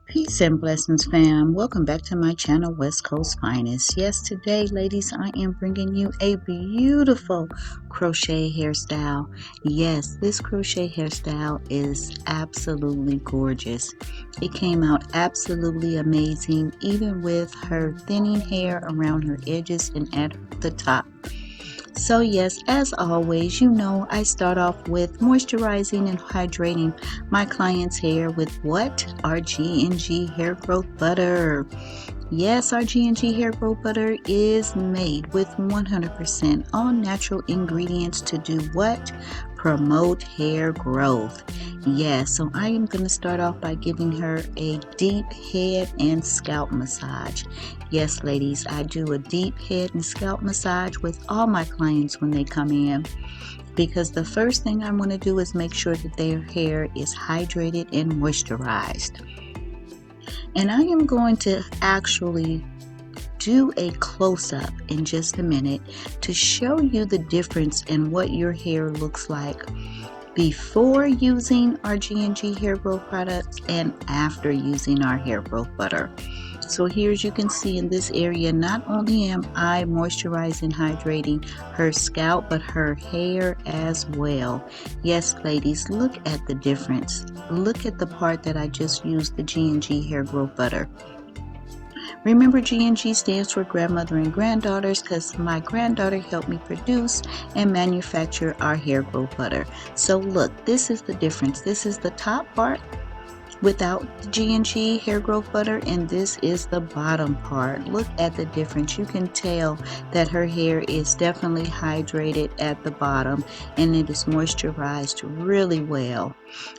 Peace and blessings, fam. Welcome back to my channel, West Coast Finest. Yes, today, ladies, I am bringing you a beautiful crochet hairstyle. Yes, this crochet hairstyle is absolutely gorgeous. It came out absolutely amazing, even with her thinning hair around her edges and at the top. So yes, as always, I start off with moisturizing and hydrating my client's hair with what? Our G&G hair growth butter. Yes, our G&G hair growth butter is made with 100% all natural ingredients to do what? Promote hair growth. Yes, so I am going to start off by giving her a deep head and scalp massage. Yes, ladies, I do a deep head and scalp massage with all my clients when they come in, because the first thing I want to do is make sure that their hair is hydrated and moisturized. And I am going to actually do a close-up in just a minute to show you the difference in what your hair looks like before using our G&G hair growth products and after using our hair growth butter. So here, as you can see in this area, not only am I moisturizing, hydrating her scalp, but her hair as well. Yes, ladies, look at the difference. Look at the part that I just used the G&G hair growth butter. Remember, G&G stands for grandmother and granddaughters, because my granddaughter helped me produce and manufacture our hair growth butter. So look, this is the difference. This is the top part without the G&G hair growth butter, and this is the bottom part. Look at the difference. You can tell that her hair is definitely hydrated at the bottom and it is moisturized really well.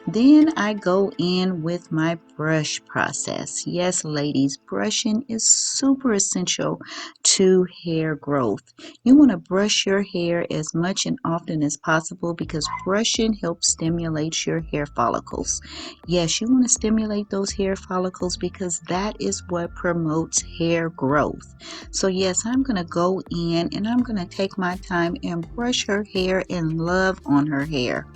Then I go in with my brush process. Yes, ladies, brushing is super essential to hair growth. You want to brush your hair as much and often as possible, because brushing helps stimulate your hair follicles. Yes, you want to stimulate those hair follicles because that is what promotes hair growth. So yes, I'm going to go in and I'm going to take my time and brush her hair and love on her hair.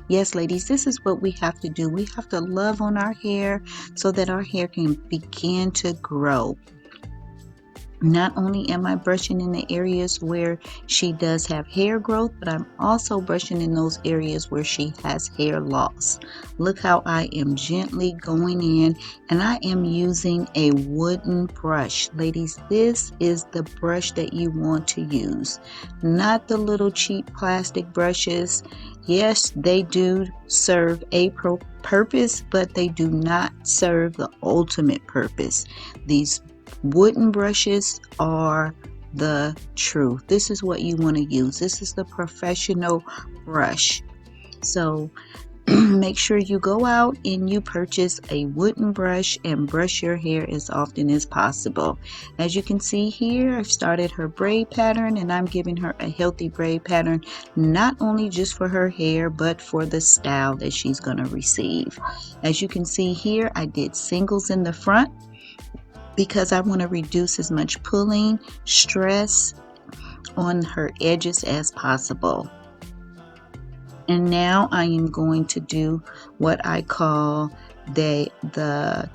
Yes, ladies, this is what we have to do. We have to love on our hair so that our hair can begin to grow. Not only am I brushing in the areas where she does have hair growth, but I'm also brushing in those areas where she has hair loss. Look how I am gently going in, and I am using a wooden brush. Ladies, this is the brush that you want to use, not the little cheap plastic brushes. Yes, they do serve a purpose, but they do not serve the ultimate purpose. These wooden brushes are the truth. This is what you want to use. This is the professional brush. So make sure you go out and you purchase a wooden brush and brush your hair as often as possible. As you can see here, I've started her braid pattern, and I'm giving her a healthy braid pattern, not only just for her hair, but for the style that she's going to receive. As you can see here, I did singles in the front because I want to reduce as much pulling stress on her edges as possible. And now I am going to do what I call the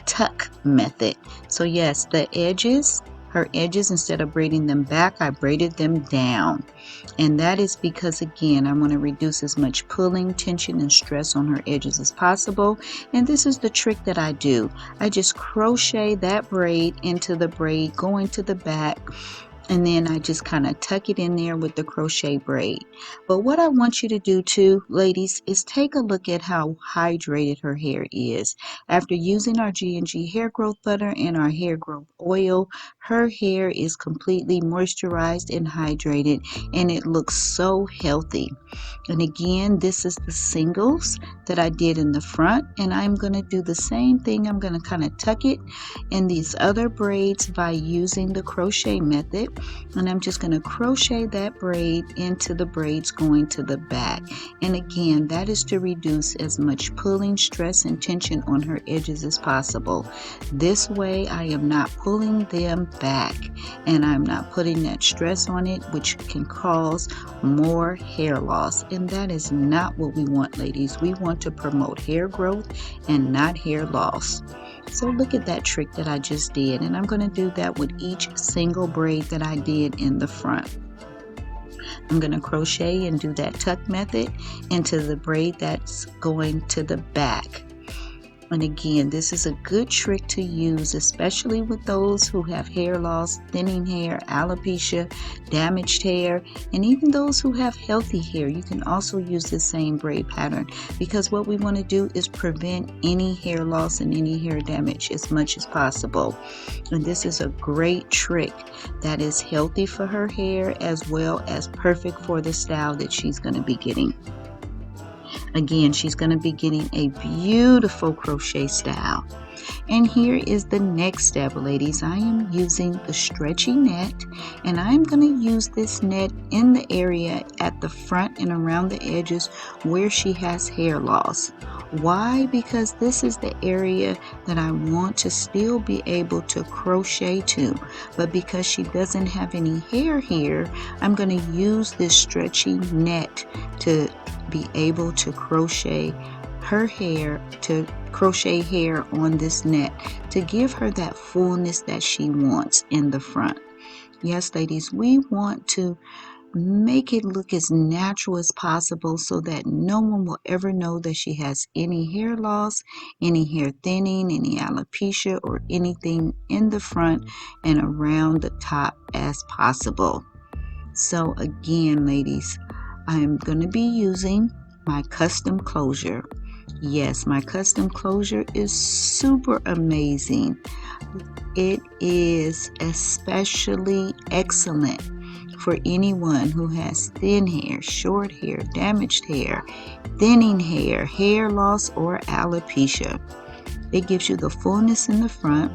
tuck method. So yes, the edges, her edges, instead of braiding them back, I braided them down. And that is because, again, I want to reduce as much pulling, tension, and stress on her edges as possible. And this is the trick that I do. I just crochet that braid into the braid going to the back, and then I just kind of tuck it in there with the crochet braid. But what I want you to do too, ladies, is take a look at how hydrated her hair is. After using our G&G hair growth butter and our hair growth oil, her hair is completely moisturized and hydrated, and it looks so healthy. And again, this is the singles that I did in the front, and I'm going to do the same thing. I'm going to kind of tuck it in these other braids by using the crochet method, and I'm just going to crochet that braid into the braids going to the back. And again, that is to reduce as much pulling, stress, and tension on her edges as possible. This way I am not pulling them back, and I'm not putting that stress on it, which can cause more hair loss, and that is not what we want, ladies. We want to promote hair growth and not hair loss. So look at that trick that I just did, and I'm going to do that with each single braid that I did in the front. I'm going to crochet and do that tuck method into the braid that's going to the back. And again, this is a good trick to use, especially with those who have hair loss, thinning hair, alopecia, damaged hair, and even those who have healthy hair. You can also use the same braid pattern, because what we want to do is prevent any hair loss and any hair damage as much as possible. And this is a great trick that is healthy for her hair as well as perfect for the style that she's going to be getting. Again, she's going to be getting a beautiful crochet style. And here is the next step, ladies. I am using the stretchy net, and I'm going to use this net in the area at the front and around the edges where she has hair loss. Why? Because this is the area that I want to still be able to crochet to, but because she doesn't have any hair here, I'm going to use this stretchy net to be able to crochet her hair, to crochet hair on this net to give her that fullness that she wants in the front. Yes, ladies, we want to make it look as natural as possible so that no one will ever know that she has any hair loss, any hair thinning, any alopecia, or anything in the front and around the top as possible. So again, ladies, I'm going to be using my custom closure. Yes, my custom closure is super amazing. It is especially excellent for anyone who has thin hair, short hair, damaged hair, thinning hair, hair loss, or alopecia. It gives you the fullness in the front,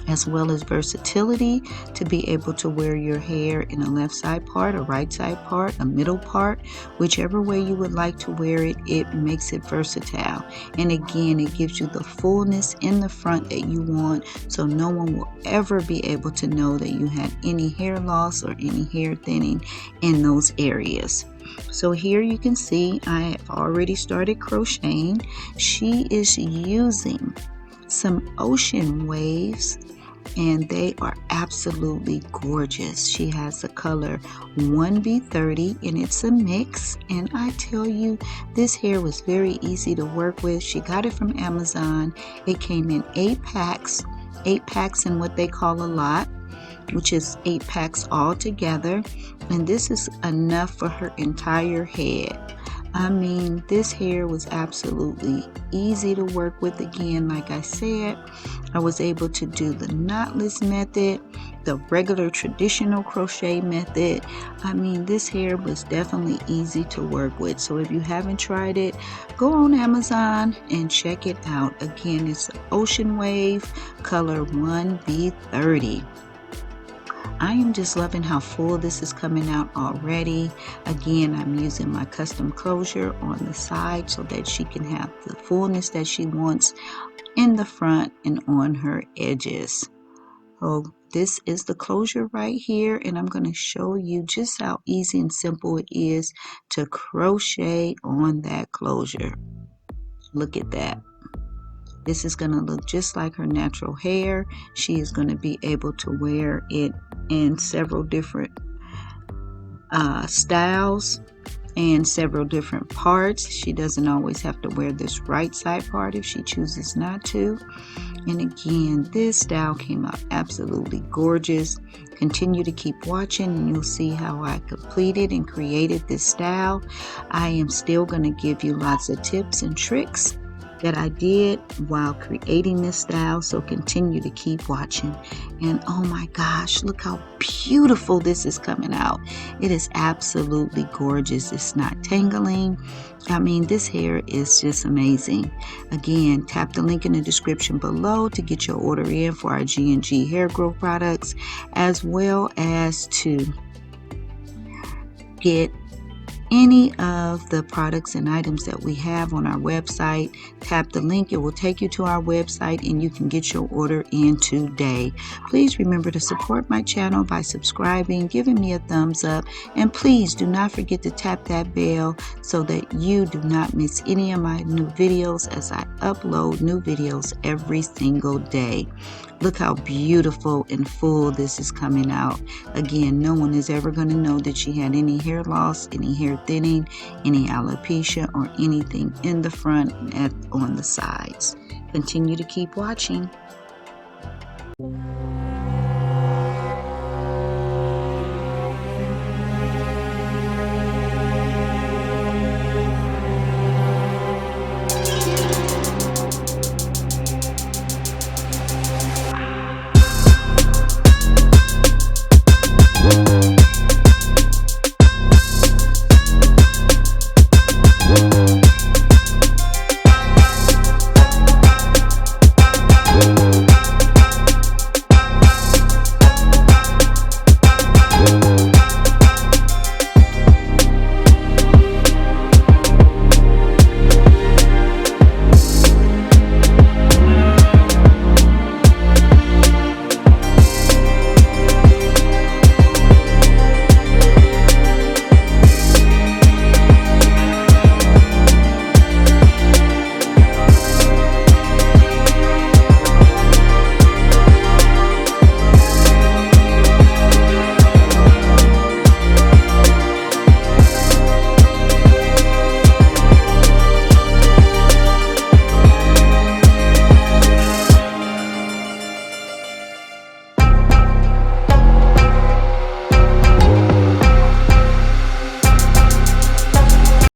as well as versatility to be able to wear your hair in a left side part, a right side part, a middle part, whichever way you would like to wear it. It makes it versatile. And again, it gives you the fullness in the front that you want, so no one will ever be able to know that you had any hair loss or any hair thinning in those areas. So here you can see I have already started crocheting. She is using some ocean waves, and they are absolutely gorgeous. She has the color 1B30, and it's a mix, and I tell you, this hair was very easy to work with. She got it from Amazon. It came in 8 packs in what they call a lot, which is 8 packs all together, and this is enough for her entire head. I mean, this hair was absolutely easy to work with. Again, like I said, I was able to do the knotless method, the regular traditional crochet method. I mean, this hair was definitely easy to work with. So if you haven't tried it, go on Amazon and check it out. Again, it's Ocean Wave, color 1B30. I am just loving how full this is coming out already. Again, I'm using my custom closure on the side so that she can have the fullness that she wants in the front and on her edges. So this is the closure right here, and I'm going to show you just how easy and simple it is to crochet on that closure. Look at that. This is going to look just like her natural hair. She is going to be able to wear it in several different styles and several different parts. She doesn't always have to wear this right side part if she chooses not to. And again, this style came out absolutely gorgeous. Continue to keep watching and you'll see how I completed and created this style. I am still going to give you lots of tips and tricks that I did while creating this style, so continue to keep watching. And oh my gosh, look how beautiful this is coming out. It is absolutely gorgeous. It's not tangling. I mean, this hair is just amazing. Again, tap the link in the description below to get your order in for our G&G hair growth products, as well as to get any of the products and items that we have on our website, tap the link. It will take you to our website and you can get your order in today. Please remember to support my channel by subscribing, giving me a thumbs up, and please do not forget to tap that bell so that you do not miss any of my new videos as I upload new videos every single day. Look how beautiful and full this is coming out. Again, no one is ever going to know that she had any hair loss, any hair thinning, any alopecia, or anything in the front and on the sides. Continue to keep watching.